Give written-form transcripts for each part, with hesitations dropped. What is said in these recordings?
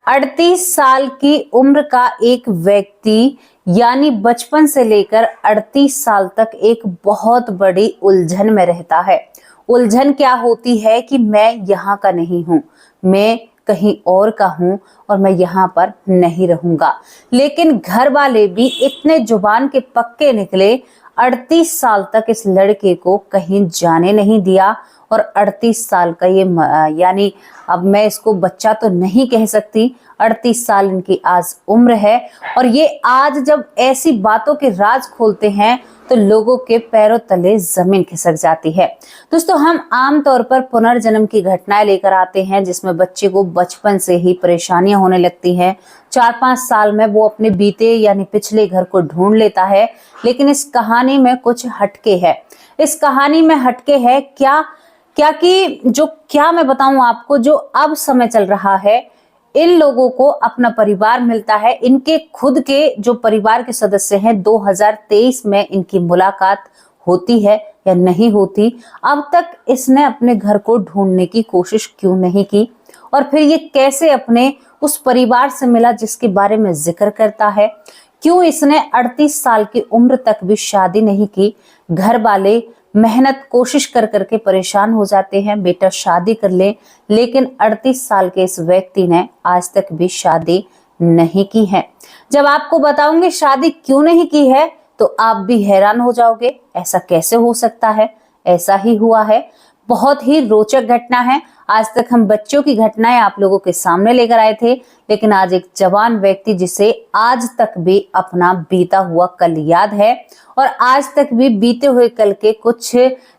38 साल की उम्र का एक व्यक्ति यानी बचपन से लेकर 38 साल तक एक बहुत बड़ी उलझन में रहता है। उलझन क्या होती है कि मैं यहाँ का नहीं हूँ, मैं कहीं और का हूँ और मैं यहाँ पर नहीं रहूंगा। लेकिन घर वाले भी इतने जुबान के पक्के निकले, 38 साल तक इस लड़के को कहीं जाने नहीं दिया। और 38 साल का ये यानी अब मैं इसको बच्चा तो नहीं कह सकती, 38 साल इनकी आज उम्र है। और ये आज जब ऐसी बातों के राज खोलते हैं तो लोगों के पैरों तले जमीन खिसक जाती है। दोस्तों, हम आमतौर पर पुनर्जन्म की घटनाएं लेकर आते हैं जिसमें बच्चे को बचपन से ही परेशानियां होने लगती हैं। 4-5 साल में वो अपने बीते यानी पिछले घर को ढूंढ लेता है। लेकिन इस कहानी में कुछ हटके है। इस कहानी में हटके है क्या मैं बताऊं आपको, जो अब समय चल रहा है, इन लोगों को अपना परिवार मिलता है। इनके खुद के जो परिवार के सदस्य हैं, 2023 में इनकी मुलाकात होती है या नहीं होती। अब तक इसने अपने घर को ढूंढने की कोशिश क्यों नहीं की? और फिर ये कैसे अपने उस परिवार से मिला जिसके बारे में जिक्र करता है? क्यों इसने 38 साल की उम्र तक भी शादी नहीं की? घर वाले मेहनत कोशिश कर करके परेशान हो जाते हैं, बेटा शादी कर ले, लेकिन 38 साल के इस व्यक्ति ने आज तक भी शादी नहीं की है। जब आपको बताऊंगी शादी क्यों नहीं की है तो आप भी हैरान हो जाओगे, ऐसा कैसे हो सकता है? ऐसा ही हुआ है। बहुत ही रोचक घटना है। आज तक हम बच्चों की घटनाएं आप लोगों के सामने लेकर आए थे, लेकिन आज एक जवान व्यक्ति जिसे आज तक भी अपना बीता हुआ कल याद है और आज तक भी बीते हुए कल के कुछ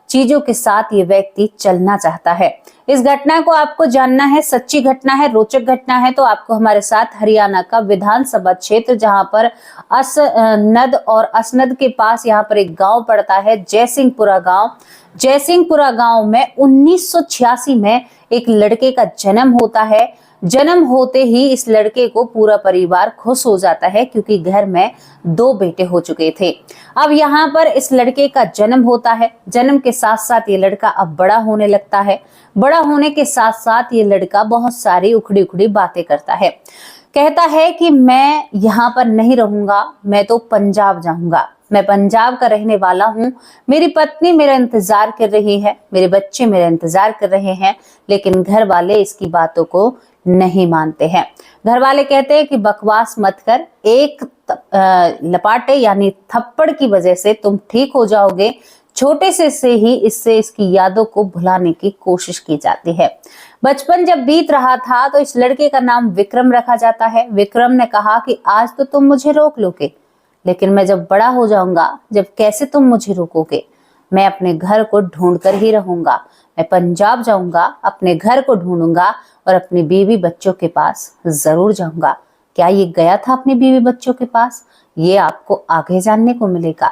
चीजों के साथ ये व्यक्ति चलना चाहता है। इस घटना को आपको जानना है, सच्ची घटना है, रोचक घटना है, तो आपको हमारे साथ हरियाणा का विधानसभा क्षेत्र, जहां पर असनद और असनद के पास यहाँ पर एक गांव पड़ता है, जयसिंहपुरा गांव। जयसिंहपुरा गांव में 1986 में एक लड़के का जन्म होता है। जन्म होते ही इस लड़के को पूरा परिवार खुश हो जाता है क्योंकि घर में 2 बेटे हो चुके थे। अब यहाँ पर इस लड़के का जन्म होता है। जन्म के साथ साथ ये लड़का अब बड़ा होने लगता है। बड़ा होने के साथ साथ ये लड़का बहुत सारी उखड़ी उखड़ी बातें करता है। कहता है कि मैं यहाँ पर नहीं रहूंगा, मैं तो पंजाब जाऊंगा, मैं पंजाब का रहने वाला हूँ, मेरी पत्नी मेरा इंतजार कर रही है, मेरे बच्चे मेरा इंतजार कर रहे हैं। लेकिन घर वाले इसकी बातों को नहीं मानते हैं। घर वाले कहते हैं कि बकवास मत कर, एक लपाटे यानी थप्पड़ की वजह से तुम ठीक हो जाओगे। छोटे से ही इससे इसकी यादों को भुलाने की कोशिश की जाती है। बचपन जब बीत रहा था तो इस लड़के का नाम विक्रम रखा जाता है। विक्रम ने कहा कि आज तो तुम मुझे रोक लोगे, लेकिन मैं जब बड़ा हो जाऊंगा, जब कैसे तुम मुझे रोकोगे? मैं अपने घर को ढूंढ कर ही रहूंगा। मैं पंजाब जाऊंगा, अपने घर को ढूंढूंगा और अपनी बीवी बच्चों के पास जरूर जाऊंगा। क्या ये गया था अपनी बीवी बच्चों के पास? ये आपको आगे जानने को मिलेगा।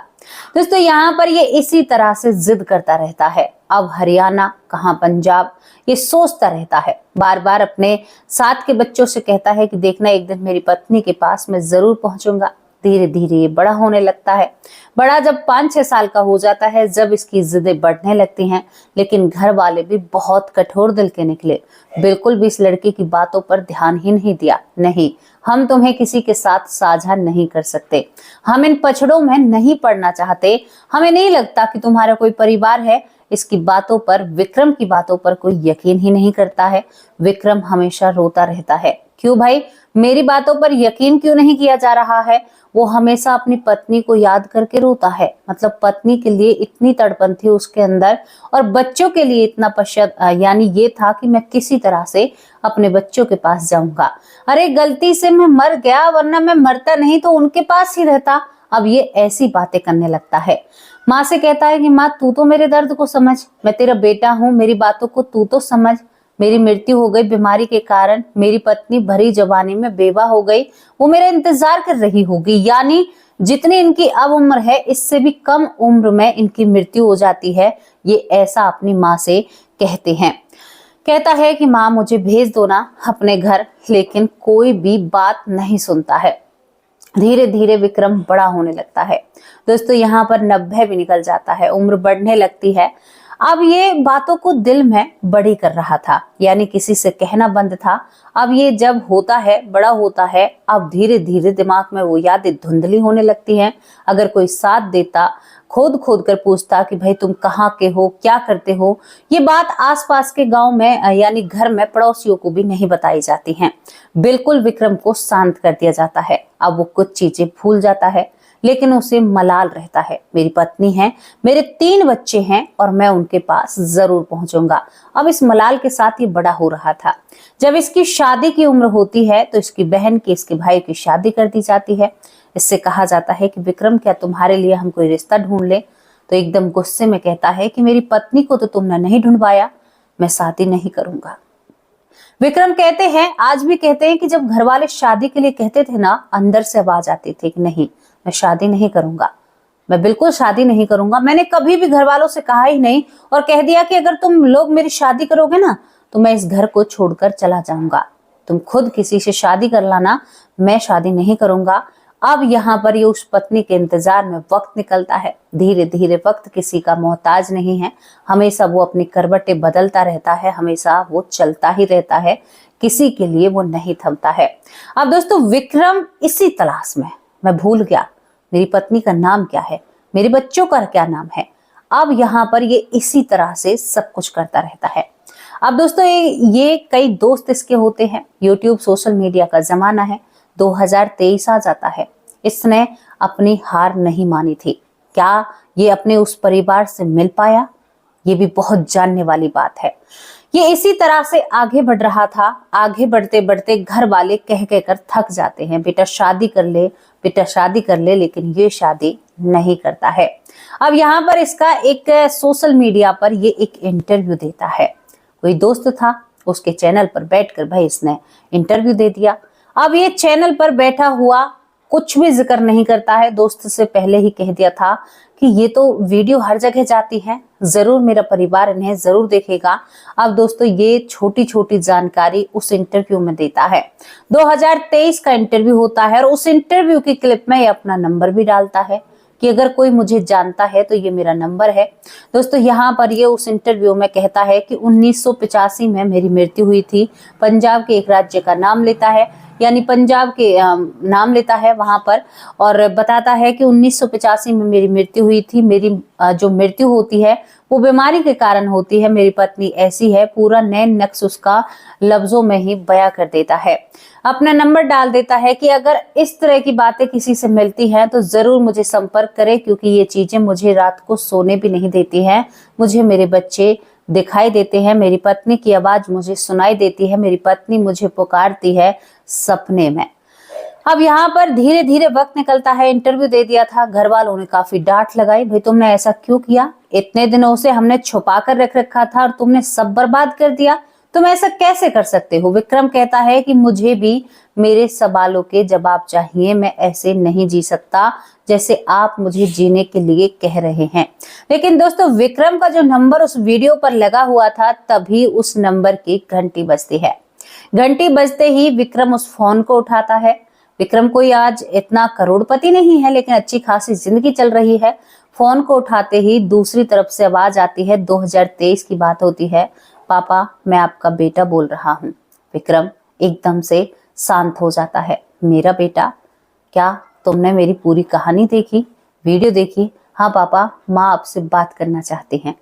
दोस्तों, यहाँ पर ये इसी तरह से जिद करता रहता है। अब हरियाणा कहाँ पंजाब, ये सोचता रहता है। बार बार अपने साथ के बच्चों से कहता है कि देखना, एक दिन मेरी पत्नी के पास मैं जरूर पहुंचूंगा। धीरे धीरे ये बड़ा होने लगता है। बड़ा जब 5-6 साल का हो जाता है, जब इसकी जिदें बढ़ने लगती हैं, लेकिन घर वाले भी बहुत कठोर दिल के निकले। बिल्कुल भी इस लड़के की बातों पर ध्यान ही नहीं दिया। नहीं, हम तुम्हें किसी के साथ साझा नहीं कर सकते, हम इन पछड़ों में नहीं पड़ना चाहते, हमें नहीं लगता कि तुम्हारा कोई परिवार है। इसकी बातों पर, विक्रम की बातों पर कोई यकीन ही नहीं करता है। विक्रम हमेशा रोता रहता है। क्यों भाई, मेरी बातों पर यकीन क्यों नहीं किया जा रहा है? वो हमेशा अपनी पत्नी को याद करके रोता है। मतलब पत्नी के लिए इतनी तड़पन थी उसके अंदर और बच्चों के लिए इतना पश्चात, यानी ये था कि मैं किसी तरह से अपने बच्चों के पास जाऊंगा। अरे गलती से मैं मर गया, वरना मैं मरता नहीं तो उनके पास ही रहता। अब ये ऐसी बातें करने लगता है। माँ से कहता है कि माँ, तू तो मेरे दर्द को समझ, मैं तेरा बेटा हूँ, मेरी बातों को तू तो समझ। मेरी मृत्यु हो गई बीमारी के कारण, मेरी पत्नी भरी जवानी में बेवा हो गई, वो मेरा इंतजार कर रही होगी। यानी जितनी इनकी अब उम्र है, इससे भी कम उम्र में इनकी मृत्यु हो जाती है। ये ऐसा अपनी माँ से कहते हैं। कहता है कि माँ, मुझे भेज दो ना अपने घर, लेकिन कोई भी बात नहीं सुनता है। धीरे धीरे विक्रम बड़ा होने लगता है। दोस्तों, यहाँ पर 90 भी निकल जाता है, उम्र बढ़ने लगती है। अब ये बातों को दिल में बड़ी कर रहा था, यानी किसी से कहना बंद था। अब ये जब होता है, बड़ा होता है, अब धीरे धीरे दिमाग में वो यादें धुंधली होने लगती हैं। अगर कोई साथ देता, खोद खोद कर पूछता कि भाई तुम कहाँ के हो, क्या करते हो, ये बात आसपास के गांव में यानी घर में पड़ोसियों को भी नहीं बताई जाती हैं। बिल्कुल विक्रम को शांत कर दिया जाता है। अब वो कुछ चीजें भूल जाता है, लेकिन उसे मलाल रहता है, मेरी पत्नी है, मेरे 3 बच्चे हैं और मैं उनके पास जरूर पहुंचूंगा। अब इस मलाल के साथ ये बड़ा हो रहा था। जब इसकी शादी की उम्र होती है तो इसकी बहन की, इसके भाई की शादी कर दी जाती है। इससे कहा जाता है कि विक्रम, क्या तुम्हारे लिए हम कोई रिश्ता ढूंढ ले? तो एकदम गुस्से में कहता है कि मेरी पत्नी को तो तुमने नहीं ढूंढवाया, मैं शादी नहीं करूंगा। विक्रम कहते हैं, आज भी कहते हैं कि जब घर वाले शादी के लिए कहते थे ना, अंदर से आवाज आती थी कि नहीं, मैं शादी नहीं करूंगा, मैं बिल्कुल शादी नहीं करूंगा। मैंने कभी भी घर वालों से कहा ही नहीं और कह दिया कि अगर तुम लोग मेरी शादी करोगे ना तो मैं इस घर को छोड़कर चला जाऊंगा। तुम खुद किसी से शादी कर लाना, मैं शादी नहीं करूंगा। अब यहाँ पर ये उस पत्नी के इंतजार में वक्त निकलता है। धीरे धीरे वक्त किसी का मोहताज नहीं है, हमेशा वो अपनी करवटें बदलता रहता है, हमेशा वो चलता ही रहता है, किसी के लिए वो नहीं थमता है। अब दोस्तों, विक्रम इसी तलाश में, मैं भूल गया मेरी पत्नी का नाम क्या है, मेरे बच्चों का क्या नाम है। अब यहाँ पर ये इसी तरह से सब कुछ करता रहता है। अब दोस्तों, ये कई दोस्त इसके होते हैं। यूट्यूब, सोशल मीडिया का जमाना है। 2023 आ जाता है। इसने अपनी हार नहीं मानी थी। क्या ये अपने उस परिवार से मिल पाया? ये भी बहुत जानने वाली बात है। ये इसी तरह से आगे बढ़ रहा था। आगे बढ़ते बढ़ते घर वाले कह कहकर थक जाते हैं, बेटा शादी कर ले, बेटा शादी कर ले, लेकिन ये शादी नहीं करता है। अब यहाँ पर इसका एक सोशल मीडिया पर ये एक इंटरव्यू देता है। कोई दोस्त था, उसके चैनल पर बैठकर भाई इसने इंटरव्यू दे दिया। अब ये चैनल पर बैठा हुआ कुछ भी जिक्र नहीं करता है। दोस्त से पहले ही कह दिया था कि ये तो वीडियो हर जगह जाती है, जरूर मेरा परिवार इन्हें जरूर देखेगा। अब दोस्तों, ये छोटी छोटी जानकारी उस इंटरव्यू में देता है। 2023 का इंटरव्यू होता है और उस इंटरव्यू की क्लिप में ये अपना नंबर भी डालता है कि अगर कोई मुझे जानता है तो ये मेरा नंबर है। दोस्तों, यहाँ पर ये उस इंटरव्यू में कहता है कि 1985 में मेरी मृत्यु हुई थी। पंजाब के एक राज्य का नाम लेता है, यानी पंजाब के नाम लेता है वहां पर, और बताता है कि 1985 में मेरी मृत्यु हुई थी। मेरी जो मृत्यु होती है वो बीमारी के कारण होती है। मेरी पत्नी ऐसी है, पूरा नैन नक्श उसका लफ्जों में ही बयां कर देता है। अपना नंबर डाल देता है कि अगर इस तरह की बातें किसी से मिलती हैं तो जरूर मुझे संपर्क करें, क्योंकि ये चीजें मुझे रात को सोने भी नहीं देती हैं। मुझे मेरे बच्चे दिखाई देते हैं, मेरी पत्नी की आवाज मुझे सुनाई देती है, मेरी पत्नी मुझे पुकारती है सपने में। अब यहाँ पर धीरे धीरे वक्त निकलता है। इंटरव्यू दे दिया था, घर वालों ने काफी डांट लगाई, भाई तुमने ऐसा क्यों किया? इतने दिनों से हमने छुपा कर रख रखा था और तुमने सब बर्बाद कर दिया, तुम ऐसा कैसे कर सकते हो? विक्रम कहता है कि मुझे भी मेरे सवालों के जवाब चाहिए, मैं ऐसे नहीं जी सकता जैसे आप मुझे जीने के लिए कह रहे हैं। लेकिन दोस्तों, विक्रम का जो नंबर उस वीडियो पर लगा हुआ था, तभी उस नंबर की घंटी बजती है। घंटी बजते ही विक्रम उस फोन को उठाता है। विक्रम कोई आज इतना करोड़पति नहीं है, लेकिन अच्छी खासी जिंदगी चल रही है। फोन को उठाते ही दूसरी तरफ से आवाज आती है। 2023 की बात होती है। पापा, मैं आपका बेटा बोल रहा हूँ। विक्रम एकदम से शांत हो जाता है। मेरा बेटा? क्या तुमने मेरी पूरी कहानी देखी, वीडियो देखी? हाँ पापा, माँ आपसे बात करना चाहती हैं।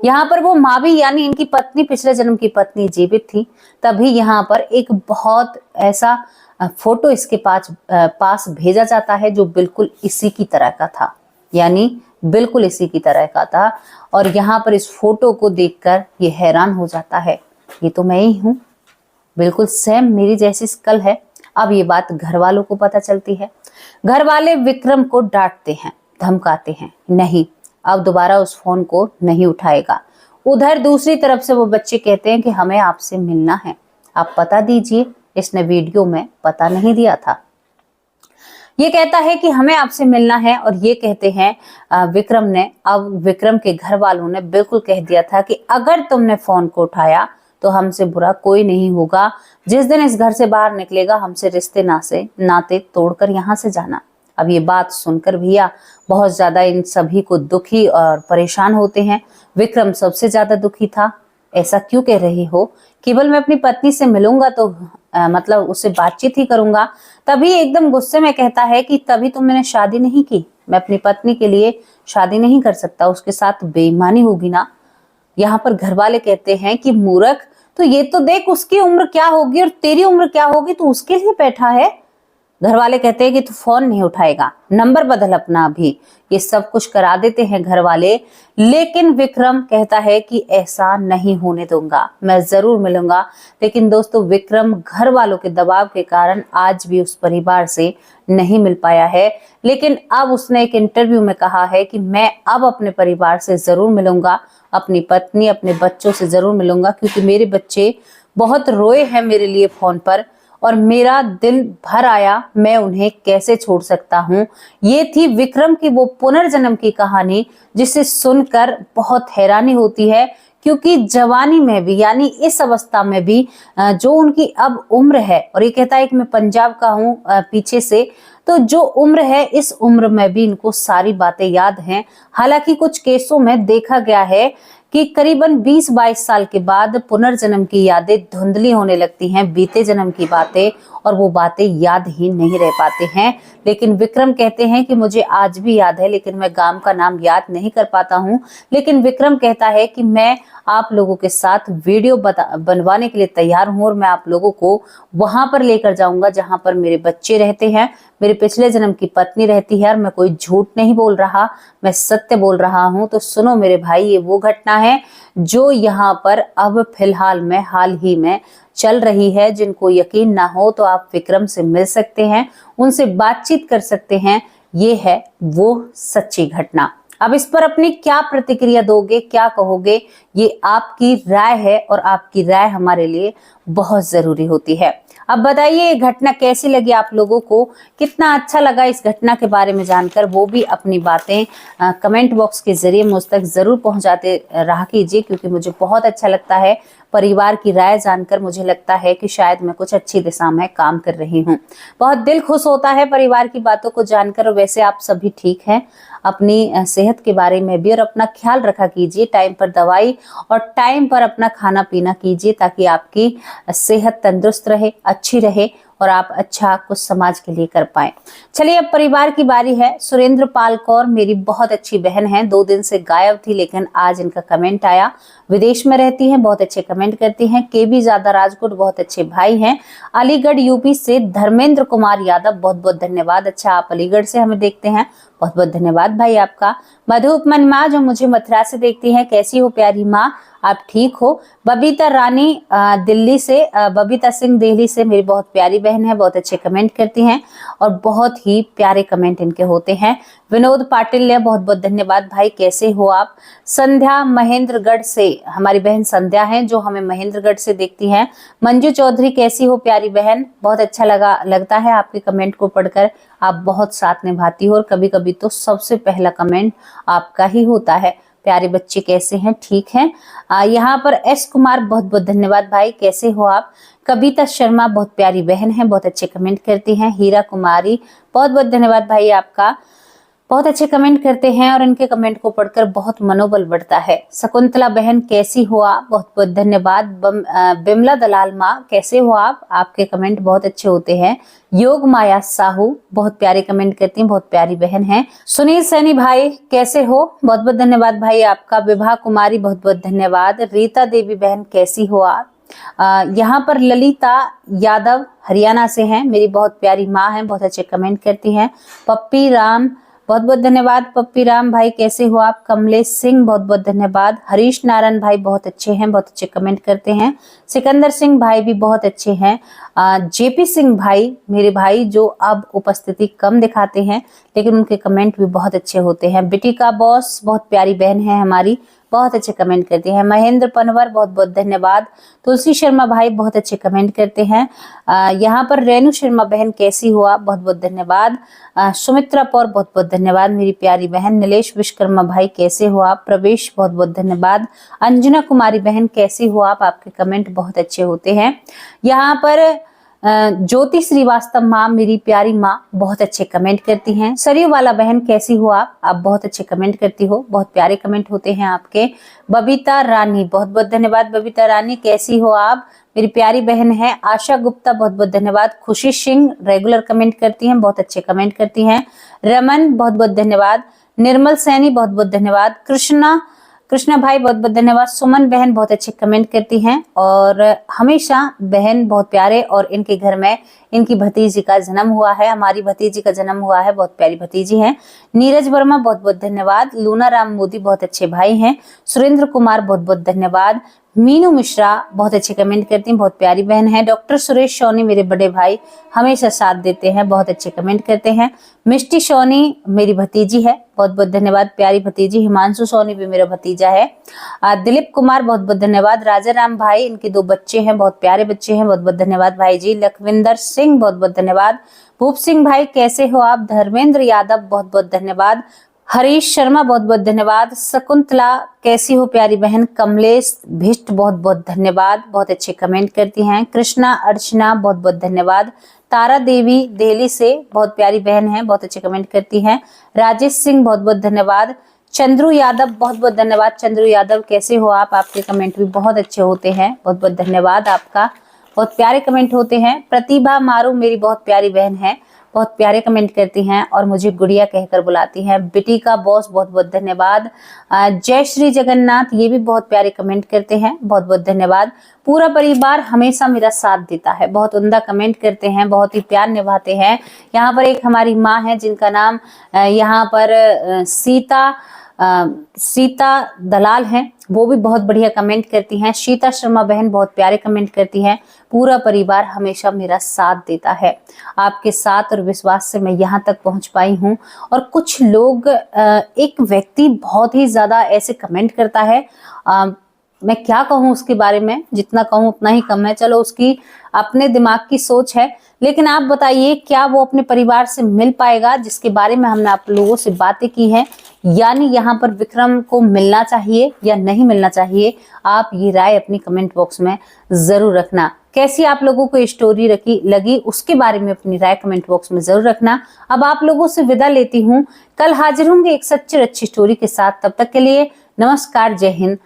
यहाँ पर वो माँ भी, यानी इनकी पत्नी, पिछले जन्म की पत्नी जीवित थी। तभी यहाँ पर एक बहुत ऐसा फोटो इसके पास भेजा जाता है जो बिल्कुल इसी की तरह का था, यानी बिल्कुल इसी की तरह का था। और यहाँ पर इस फोटो को देखकर ये हैरान हो जाता है, ये तो मैं ही हूँ, बिल्कुल सेम मेरी जैसी स्कल है। अब ये बात घर वालों को पता चलती है। घर वाले विक्रम को डांटते हैं, धमकाते हैं, नहीं अब दोबारा उस फोन को नहीं उठाएगा। उधर दूसरी तरफ से वो बच्चे कहते हैं कि हमें आपसे मिलना है, आप पता दीजिए, इसने वीडियो में पता नहीं दिया था। ये कहता है कि हमें आपसे मिलना है, और ये कहते हैं विक्रम ने, अब विक्रम के घर वालों ने बिल्कुल कह दिया था कि अगर तुमने फोन को उठाया तो हमसे बुरा कोई नहीं होगा। जिस दिन इस घर से बाहर निकलेगा, हमसे रिश्ते नाते तोड़कर यहाँ से जाना। अब ये बात सुनकर भैया बहुत ज्यादा इन सभी को दुखी और परेशान होते हैं। विक्रम सबसे ज्यादा दुखी था। ऐसा क्यों कह रही हो? केवल मैं अपनी पत्नी से मिलूंगा तो मतलब उससे बातचीत ही करूंगा। तभी एकदम गुस्से में कहता है कि तभी तो मैंने शादी नहीं की, मैं अपनी पत्नी के लिए शादी नहीं कर सकता, उसके साथ बेईमानी होगी ना। यहाँ पर घर वाले कहते हैं कि मूर्ख, तो ये तो देख उसकी उम्र क्या होगी और तेरी उम्र क्या होगी, तू उसके लिए बैठा है। घर वाले कहते हैं कि तू फोन नहीं उठाएगा, नंबर बदल अपना अभी। ये सब कुछ करा देते हैं घर वाले, लेकिन विक्रम कहता है कि ऐसा नहीं होने दूंगा, मैं जरूर मिलूंगा। लेकिन दोस्तों, विक्रम घर वालों के दबाव के कारण आज भी उस परिवार से नहीं मिल पाया है। लेकिन अब उसने एक इंटरव्यू में कहा है कि मैं अब अपने परिवार से जरूर मिलूंगा, अपनी पत्नी, अपने बच्चों से जरूर मिलूंगा, क्योंकि मेरे बच्चे बहुत रोए हैं मेरे लिए फोन पर और मेरा दिल भर आया, मैं उन्हें कैसे छोड़ सकता हूँ। ये थी विक्रम की वो पुनर्जन्म की कहानी, जिसे सुनकर बहुत हैरानी होती है, क्योंकि जवानी में भी यानी इस अवस्था में भी जो उनकी अब उम्र है, और ये कहता है कि मैं पंजाब का हूँ पीछे से, तो जो उम्र है इस उम्र में भी इनको सारी बातें याद हैं। हालांकि कुछ केसों में देखा गया है कि करीबन 20-22 साल के बाद पुनर्जन्म की यादें धुंधली होने लगती हैं, बीते जन्म की बातें, और वो बातें याद ही नहीं रह पाते हैं। लेकिन विक्रम कहते हैं कि मुझे आज भी याद है, लेकिन मैं गांव का नाम याद नहीं कर पाता हूँ। लेकिन विक्रम कहता है कि मैं आप लोगों के साथ वीडियो बनवाने के लिए तैयार हूँ और मैं आप लोगों को वहां पर लेकर जाऊंगा जहां पर मेरे बच्चे रहते हैं, मेरे पिछले जन्म की पत्नी रहती है, और मैं कोई झूठ नहीं बोल रहा, मैं सत्य बोल रहा हूं। तो सुनो मेरे भाई, ये वो घटना है जो यहाँ पर अब फिलहाल में हाल ही में चल रही है। जिनको यकीन ना हो तो आप विक्रम से मिल सकते हैं, उनसे बातचीत कर सकते हैं। ये है वो सच्ची घटना। अब इस पर अपनी क्या प्रतिक्रिया दोगे, क्या कहोगे, ये आपकी राय है, और आपकी राय हमारे लिए बहुत जरूरी होती है। अब बताइए ये घटना कैसी लगी आप लोगों को, कितना अच्छा लगा इस घटना के बारे में जानकर, वो भी अपनी बातें कमेंट बॉक्स के जरिए मुझ तक जरूर पहुंचाते रहा कीजिए, क्योंकि मुझे बहुत अच्छा लगता है परिवार की राय जानकर। मुझे लगता है कि शायद मैं कुछ अच्छी दिशा में काम कर रही हूँ। बहुत दिल खुश होता है परिवार की बातों को जानकर। वैसे आप सभी ठीक हैं, अपनी सेहत के बारे में भी और अपना ख्याल रखा कीजिए, टाइम पर दवाई और टाइम पर अपना खाना पीना कीजिए, ताकि आपकी सेहत तंदुरुस्त रहे, अच्छी रहे, और आप अच्छा कुछ समाज के लिए कर पाए। चलिए अब परिवार की बारी है। सुरेंद्र पाल कौर मेरी बहुत अच्छी बहन है, 2 दिन से गायब थी, लेकिन आज इनका कमेंट आया। विदेश में रहती हैं, बहुत अच्छे कमेंट करती हैं। केबी ज्यादा राजकोट बहुत अच्छे भाई हैं। अलीगढ़ यूपी से धर्मेंद्र कुमार यादव, बहुत बहुत धन्यवाद। अच्छा, आप अलीगढ़ से हमें देखते हैं, बहुत बहुत धन्यवाद भाई आपका। मधु उपमन माँ जो मुझे मथुरा से देखती हैं, कैसी हो प्यारी माँ, आप ठीक हो? बबीता रानी दिल्ली से, बबीता सिंह दिल्ली से मेरी बहुत प्यारी बहन है, बहुत अच्छे कमेंट करती हैं और बहुत ही प्यारे कमेंट इनके होते हैं। विनोद पाटिल, बहुत बहुत धन्यवाद भाई, कैसे हो आप? संध्या महेंद्रगढ़ से हमारी बहन संध्या है, जो हमें महेंद्रगढ़ से देखती हैं। मंजू चौधरी, कैसी हो प्यारी बहन? बहुत अच्छा लगता है आपके कमेंट को पढ़कर, आप बहुत साथ निभाती हो और कभी कभी तो सबसे पहला कमेंट आपका ही होता है। प्यारे बच्चे कैसे हैं? ठीक हैं। यहाँ पर एस कुमार, बहुत बहुत धन्यवाद भाई, कैसे हो आप? कविता शर्मा, बहुत प्यारी बहन है, बहुत अच्छे कमेंट करती हैं। हीरा कुमारी, बहुत बहुत धन्यवाद भाई आपका, बहुत अच्छे कमेंट करते हैं और इनके कमेंट को पढ़कर बहुत मनोबल बढ़ता है। शकुंतला बहन, कैसी हो आप? बहुत बहुत धन्यवाद। बिमला दलाल माँ, कैसे हो आप? आपके कमेंट बहुत अच्छे होते हैं। योग माया साहू, बहुत प्यारे कमेंट करती हैं, बहुत प्यारी बहन है। सुनील सैनी भाई, कैसे हो? बहुत बहुत धन्यवाद भाई आपका। विभा कुमारी, बहुत बहुत धन्यवाद। रीता देवी बहन, कैसी हो आप? यहाँ पर ललिता यादव हरियाणा से हैं, मेरी बहुत प्यारी माँ है, बहुत अच्छे कमेंट करती हैं। पप्पी राम, बहुत बहुत धन्यवाद। पप्पी राम भाई, कैसे हो आप? कमलेश सिंह, बहुत बहुत धन्यवाद। हरीश नारायण भाई, बहुत अच्छे हैं, बहुत अच्छे कमेंट करते हैं। सिकंदर सिंह भाई भी बहुत अच्छे हैं। जेपी सिंह भाई, मेरे भाई जो अब उपस्थिति कम दिखाते हैं, लेकिन उनके कमेंट भी बहुत अच्छे होते हैं। बिटी का बॉस, बहुत प्यारी बहन है हमारी, बहुत अच्छे कमेंट करते हैं। महेंद्र पनवर, बहुत बहुत धन्यवाद। तुलसी शर्मा भाई, बहुत अच्छे कमेंट करते हैं। यहाँ पर रेणु शर्मा बहन, कैसी हो आप? बहुत बहुत धन्यवाद। सुमित्रा पौर, बहुत बहुत धन्यवाद मेरी प्यारी बहन। नीलेश विश्वकर्मा भाई, कैसे हो आप? प्रवेश, बहुत बहुत धन्यवाद। अंजना कुमारी बहन, कैसी हो आप? आपके कमेंट बहुत अच्छे होते हैं। यहाँ पर ज्योति श्रीवास्तव माँ, मेरी प्यारी माँ, बहुत अच्छे कमेंट करती हैं। सरयू वाला बहन, कैसी हो आप बहुत अच्छे कमेंट करती हो, बहुत प्यारे कमेंट होते हैं आपके। बबीता रानी, बहुत बहुत धन्यवाद बबीता रानी, कैसी हो आप, मेरी प्यारी बहन है। आशा गुप्ता, बहुत बहुत धन्यवाद। खुशी सिंह रेगुलर कमेंट करती हैं, बहुत अच्छे कमेंट करती हैं। रमन, बहुत बहुत धन्यवाद। निर्मल सैनी, बहुत बहुत धन्यवाद। कृष्णा भाई, बहुत बहुत धन्यवाद। सुमन बहन बहुत अच्छे कमेंट करती हैं और हमेशा बहन बहुत प्यारे, और इनके घर में इनकी भतीजी का जन्म हुआ है, हमारी भतीजी का जन्म हुआ है, बहुत प्यारी भतीजी हैं। नीरज वर्मा, बहुत बहुत धन्यवाद। लूना राम मोदी, बहुत अच्छे भाई हैं। सुरेंद्र कुमार, बहुत बहुत धन्यवाद। मीनू मिश्रा बहुत अच्छे कमेंट करती हैं, बहुत प्यारी बहन है। डॉक्टर सुरेश सोनी, मेरे बड़े भाई, हमेशा साथ देते हैं, बहुत अच्छे कमेंट करते हैं। मिष्टी सोनी मेरी भतीजी है, बहुत बहुत धन्यवाद प्यारी भतीजी। हिमांशु सोनी भी मेरा भतीजा है। दिलीप कुमार, बहुत बहुत धन्यवाद। राजा राम भाई, इनके 2 बच्चे हैं, बहुत प्यारे बच्चे हैं, बहुत बहुत धन्यवाद भाई जी। लखविंदर सिंह, बहुत बहुत धन्यवाद। भूप सिंह भाई, कैसे हो आप। धर्मेंद्र यादव, बहुत बहुत धन्यवाद। हरीश शर्मा, बहुत बहुत धन्यवाद। शकुंतला, कैसी हो प्यारी बहन। कमलेश भिष्ट, बहुत बहुत धन्यवाद, बहुत अच्छे कमेंट करती हैं। कृष्णा अर्चना, बहुत बहुत धन्यवाद। तारा देवी दिल्ली से, बहुत प्यारी बहन है, बहुत अच्छे कमेंट करती हैं। राजेश सिंह, बहुत बहुत धन्यवाद। चंद्रू यादव, बहुत बहुत धन्यवाद। चंद्रू यादव, कैसे हो आप, आपके कमेंट भी बहुत अच्छे होते हैं, बहुत बहुत धन्यवाद आपका, बहुत प्यारे कमेंट होते हैं। प्रतिभा मारू, मेरी बहुत प्यारी बहन है, बहुत प्यारे कमेंट करती हैं और मुझे गुड़िया कहकर बुलाती हैं। बिटी का बॉस, बहुत बहुत धन्यवाद। जय श्री जगन्नाथ, ये भी बहुत प्यारे कमेंट करते हैं, बहुत बहुत धन्यवाद। पूरा परिवार हमेशा मेरा साथ देता है, बहुत उम्दा कमेंट करते हैं, बहुत ही प्यार निभाते हैं। यहाँ पर एक हमारी माँ है जिनका नाम यहाँ पर सीता दलाल हैं, वो भी बहुत बढ़िया कमेंट करती हैं। शीता शर्मा बहन, बहुत प्यारे कमेंट करती हैं। पूरा परिवार हमेशा मेरा साथ देता है, आपके साथ और विश्वास से मैं यहाँ तक पहुँच पाई हूँ। और कुछ लोग, एक व्यक्ति बहुत ही ज्यादा ऐसे कमेंट करता है, मैं क्या कहूँ उसके बारे में, जितना कहूँ उतना ही कम है। चलो, उसकी अपने दिमाग की सोच है, लेकिन आप बताइए क्या वो अपने परिवार से मिल पाएगा, जिसके बारे में हमने आप लोगों से बातें की हैं। यानी यहाँ पर विक्रम को मिलना चाहिए या नहीं मिलना चाहिए, आप ये राय अपनी कमेंट बॉक्स में जरूर रखना। कैसी आप लोगों को ये स्टोरी लगी उसके बारे में अपनी राय कमेंट बॉक्स में जरूर रखना। अब आप लोगों से विदा लेती हूँ, कल हाजिर होंगे एक सच्ची अच्छी स्टोरी के साथ। तब तक के लिए नमस्कार, जय हिंद,